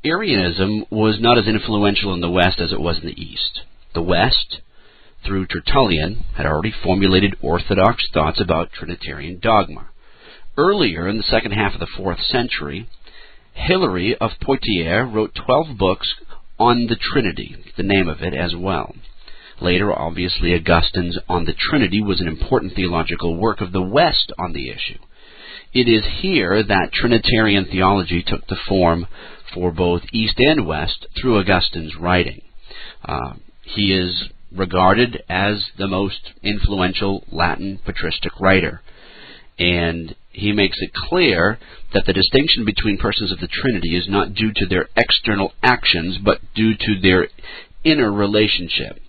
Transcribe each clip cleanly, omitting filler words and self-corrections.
Arianism was not as influential in the West as it was in the East. The West, through Tertullian, had already formulated orthodox thoughts about Trinitarian dogma. Earlier, in the second half of the 4th century, Hilary of Poitiers wrote 12 books on the Trinity, the name of it as well. Later, obviously, Augustine's On the Trinity was an important theological work of the West on the issue. It is here that Trinitarian theology took the form for both East and West through Augustine's writing. He is regarded as the most influential Latin patristic writer, and he makes it clear that the distinction between persons of the Trinity is not due to their external actions, but due to their inner relationship.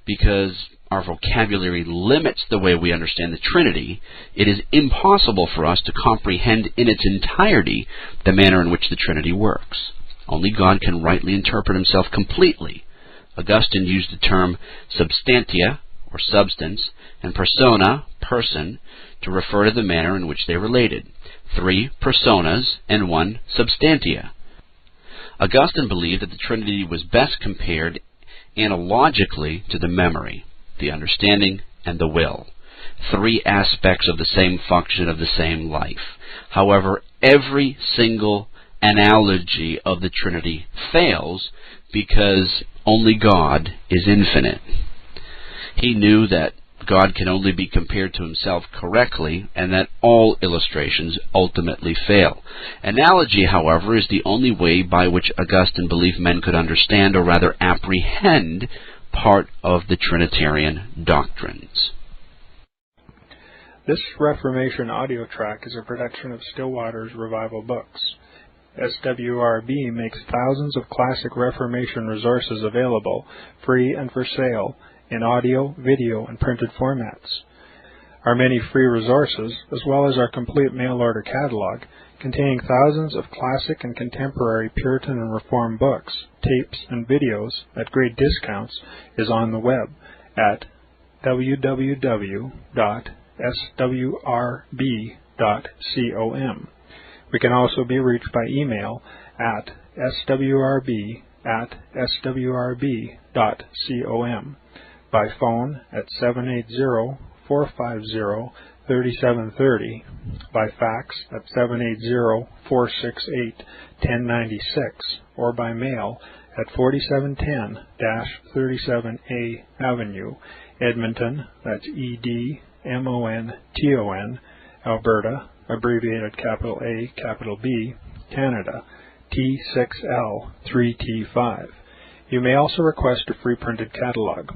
Because our vocabulary limits the way we understand the Trinity, it is impossible for us to comprehend in its entirety the manner in which the Trinity works. Only God can rightly interpret himself completely. Augustine used the term substantia, or substance, and persona, person, to refer to the manner in which they related. 3 personas and 1 substantia. Augustine believed that the Trinity was best compared analogically to the memory, the understanding, and the will. 3 aspects of the same function of the same life. However, every single analogy of the Trinity fails because only God is infinite. He knew that God can only be compared to himself correctly, and that all illustrations ultimately fail. Analogy, however, is the only way by which Augustine believed men could understand, or rather apprehend, part of the Trinitarian doctrines. This Reformation audio track is a production of Stillwater's Revival Books. SWRB makes thousands of classic Reformation resources available, free and for sale, in audio, video, and printed formats. Our many free resources, as well as our complete mail-order catalog, containing thousands of classic and contemporary Puritan and Reformed books, tapes, and videos at great discounts, is on the web at www.swrb.com. We can also be reached by email at swrb@swrb.com, by phone at 780-450-3730, by fax at 780-468-1096, or by mail at 4710-37A Avenue, Edmonton, that's Edmonton, Alberta, abbreviated capital A, capital B, Canada, T6L3T5. You may also request a free printed catalog.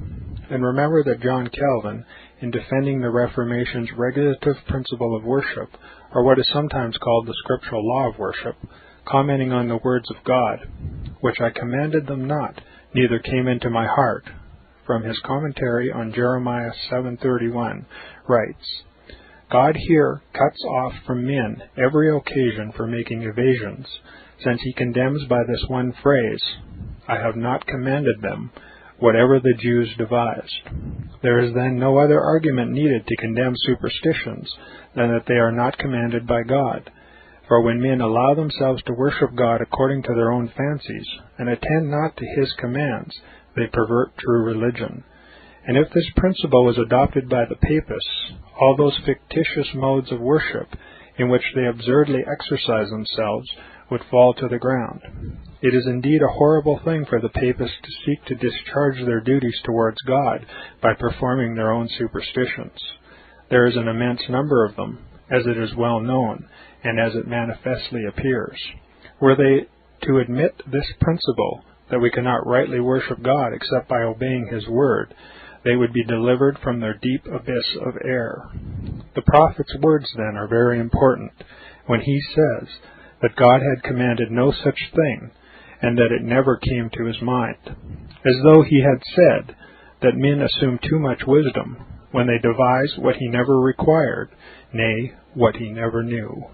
And remember that John Calvin, in defending the Reformation's regulative principle of worship, or what is sometimes called the scriptural law of worship, commenting on the words of God, which I commanded them not, neither came into my heart, from his commentary on Jeremiah 7:31, writes, God here cuts off from men every occasion for making evasions, since he condemns by this one phrase, I have not commanded them, whatever the Jews devised. There is then no other argument needed to condemn superstitions than that they are not commanded by God. For when men allow themselves to worship God according to their own fancies, and attend not to his commands, they pervert true religion. And if this principle was adopted by the papists, all those fictitious modes of worship in which they absurdly exercise themselves would fall to the ground. It is indeed a horrible thing for the papists to seek to discharge their duties towards God by performing their own superstitions. There is an immense number of them, as it is well known, and as it manifestly appears. Were they to admit this principle, that we cannot rightly worship God except by obeying his word, they would be delivered from their deep abyss of error. The prophet's words, then, are very important, when he says that God had commanded no such thing, and that it never came to his mind, as though he had said that men assume too much wisdom when they devise what he never required, nay, what he never knew.